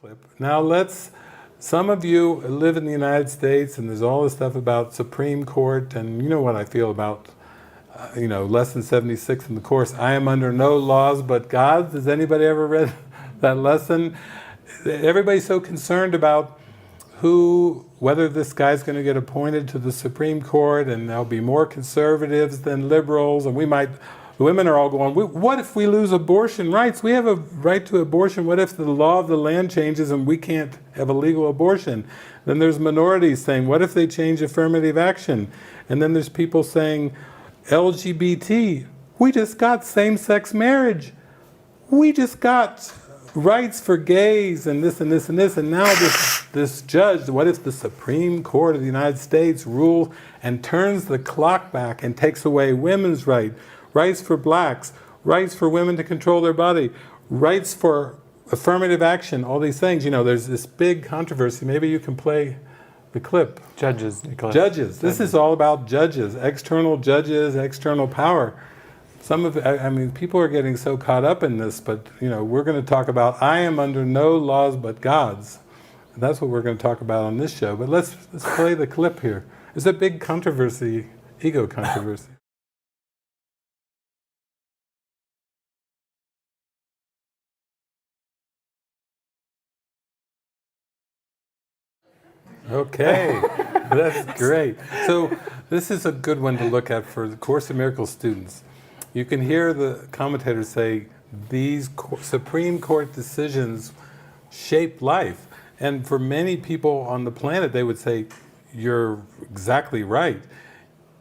clip. Now some of you live in the United States and there's all this stuff about Supreme Court, and you know what I feel about, lesson 76 in the course, I am under no laws but God's. Has anybody ever read that lesson? Everybody's so concerned about whether this guy's going to get appointed to the Supreme Court, and there'll be more conservatives than liberals, and women are all going, what if we lose abortion rights? We have a right to abortion. What if the law of the land changes and we can't have a legal abortion? Then there's minorities saying, what if they change affirmative action? And then there's people saying, LGBT, we just got same-sex marriage. We just got rights for gays and this and this and this, and now this judge, what if the Supreme Court of the United States rules and turns the clock back and takes away women's rights for blacks, rights for women to control their body, rights for affirmative action, all these things. There's this big controversy. Maybe you can play the clip. Judges, Nicholas. Judges. This is all about judges, external power. People are getting so caught up in this, but we're going to talk about, I am under no laws but God's. And that's what we're going to talk about on this show. But let's play the clip here. It's a big controversy, ego controversy. Okay, that's great. So this is a good one to look at for the Course in Miracles students. You can hear the commentators say these Supreme Court decisions shape life. And for many people on the planet, they would say, you're exactly right.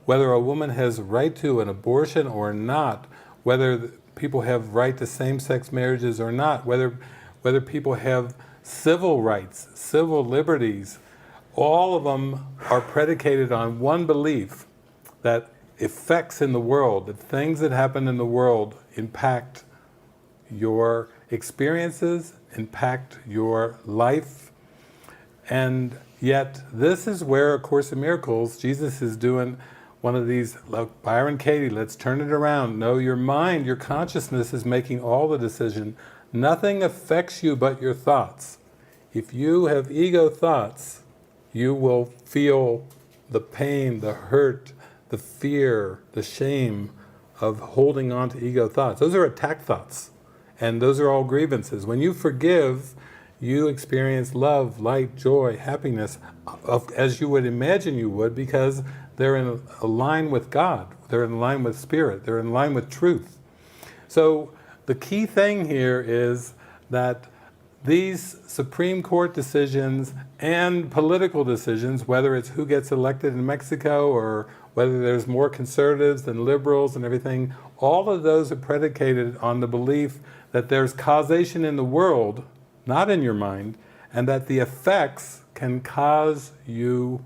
Whether a woman has a right to an abortion or not, whether people have right to same-sex marriages or not, whether people have civil rights, civil liberties, all of them are predicated on one belief, that effects in the world, that things that happen in the world impact your experiences, impact your life. And yet this is where A Course in Miracles, Jesus is doing one of these, like Byron Katie, let's turn it around. No, your mind, your consciousness is making all the decision. Nothing affects you but your thoughts. If you have ego thoughts, you will feel the pain, the hurt, the fear, the shame of holding on to ego thoughts. Those are attack thoughts, and those are all grievances. When you forgive, you experience love, light, joy, happiness, as you would imagine you would, because they're in a line with God, they're in line with Spirit, they're in line with truth. So the key thing here is that these Supreme Court decisions and political decisions, whether it's who gets elected in Mexico or whether there's more conservatives than liberals and everything, all of those are predicated on the belief that there's causation in the world, not in your mind, and that the effects can cause you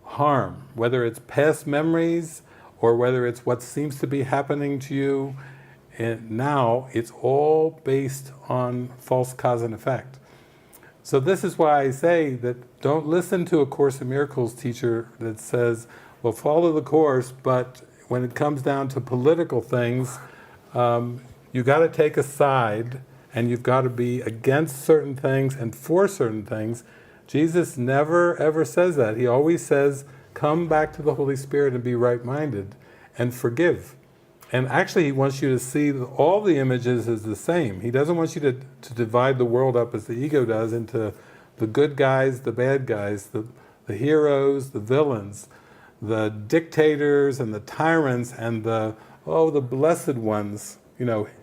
harm, whether it's past memories or whether it's what seems to be happening to you. And now it's all based on false cause and effect. So this is why I say that don't listen to a Course in Miracles teacher that says, well, follow the Course, but when it comes down to political things, you've got to take a side and you've got to be against certain things and for certain things. Jesus never ever says that. He always says, come back to the Holy Spirit and be right-minded and forgive. And actually he wants you to see all the images as the same. He doesn't want you to divide the world up as the ego does into the good guys, the bad guys, the heroes, the villains, the dictators and the tyrants and the blessed ones.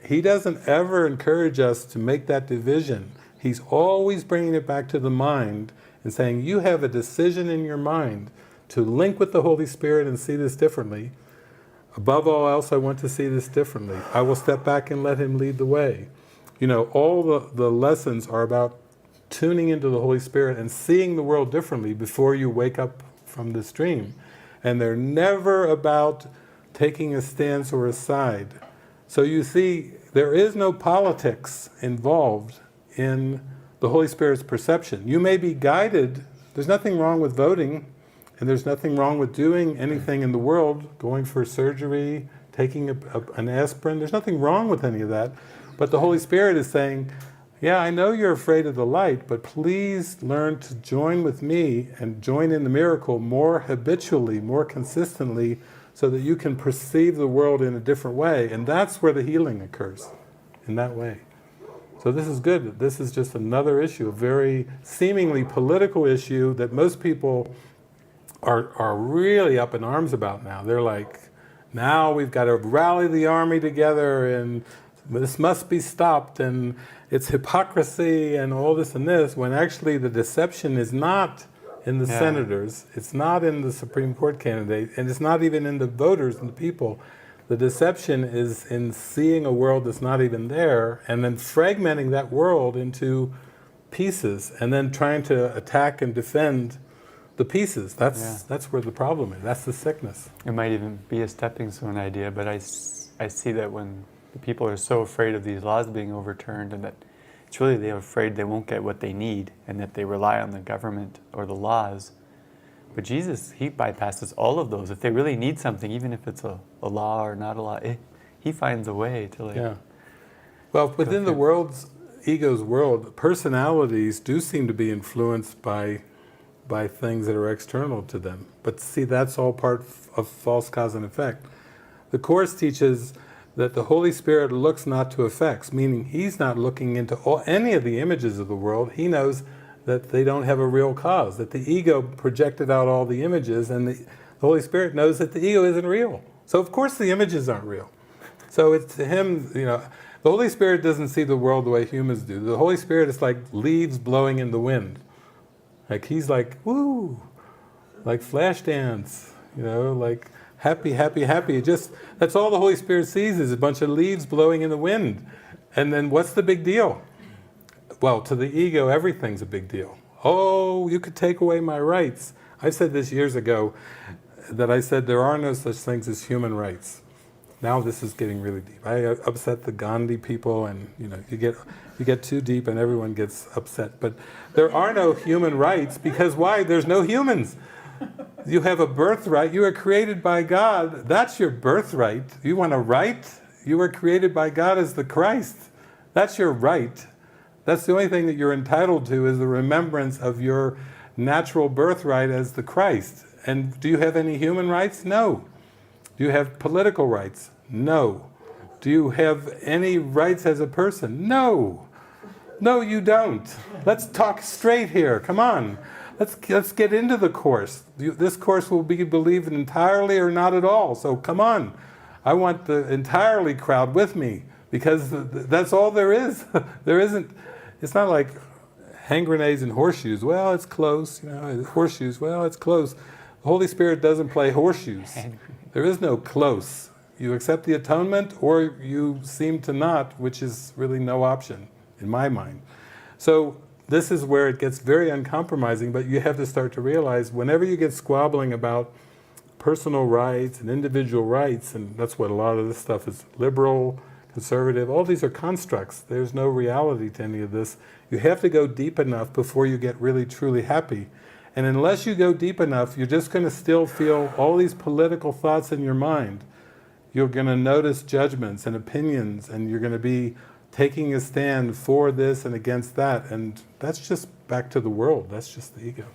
He doesn't ever encourage us to make that division. He's always bringing it back to the mind and saying, you have a decision in your mind to link with the Holy Spirit and see this differently. Above all else, I want to see this differently. I will step back and let Him lead the way. All the lessons are about tuning into the Holy Spirit and seeing the world differently before you wake up from this dream. And they're never about taking a stance or a side. So you see, there is no politics involved in the Holy Spirit's perception. You may be guided. There's nothing wrong with voting. And there's nothing wrong with doing anything in the world, going for surgery, taking an aspirin. There's nothing wrong with any of that. But the Holy Spirit is saying, yeah, I know you're afraid of the light, but please learn to join with me and join in the miracle more habitually, more consistently, so that you can perceive the world in a different way. And that's where the healing occurs, in that way. So this is good. This is just another issue, a very seemingly political issue that most people are really up in arms about now. They're like, now we've got to rally the army together and this must be stopped and it's hypocrisy and all this and this, when actually the deception is not in the senators, it's not in the Supreme Court candidate, and it's not even in the voters and the people. The deception is in seeing a world that's not even there and then fragmenting that world into pieces and then trying to attack and defend the pieces. That's where the problem is. That's the sickness. It might even be a stepping stone idea, but I see that when the people are so afraid of these laws being overturned and that it's really they're afraid they won't get what they need and that they rely on the government or the laws. But Jesus, he bypasses all of those. If they really need something, even if it's a law or not a law, he finds a way to like... Well, within the ego's world, personalities do seem to be influenced by things that are external to them. But see, that's all part of false cause and effect. The Course teaches that the Holy Spirit looks not to effects, meaning he's not looking into any of the images of the world. He knows that they don't have a real cause, that the ego projected out all the images, and the Holy Spirit knows that the ego isn't real. So of course the images aren't real. So it's to him, the Holy Spirit doesn't see the world the way humans do. The Holy Spirit is like leaves blowing in the wind. Like he's like, woo, like flash dance, like happy, happy, happy. That's all the Holy Spirit sees is a bunch of leaves blowing in the wind. And then what's the big deal? Well, to the ego, everything's a big deal. Oh, you could take away my rights. I said this years ago, that I said there are no such things as human rights. Now this is getting really deep. I upset the Gandhi people, and you get too deep and everyone gets upset. But there are no human rights, because why? There's no humans. You have a birthright. You are created by God. That's your birthright. You want a right? You were created by God as the Christ. That's your right. That's the only thing that you're entitled to, is the remembrance of your natural birthright as the Christ. And do you have any human rights? No. Do you have political rights? No. Do you have any rights as a person? No. No, you don't. Let's talk straight here. Come on. Let's get into the Course. This Course will be believed entirely or not at all. So come on. I want the entirely crowd with me, because that's all there is. There isn't. It's not like hand grenades and horseshoes. Well, it's close. Horseshoes. Well, it's close. The Holy Spirit doesn't play horseshoes. There is no close. You accept the atonement, or you seem to not, which is really no option in my mind. So this is where it gets very uncompromising, but you have to start to realize whenever you get squabbling about personal rights and individual rights, and that's what a lot of this stuff is, liberal, conservative, all these are constructs. There's no reality to any of this. You have to go deep enough before you get really truly happy. And unless you go deep enough, you're just going to still feel all these political thoughts in your mind. You're going to notice judgments and opinions, and you're going to be taking a stand for this and against that. And that's just back to the world. That's just the ego.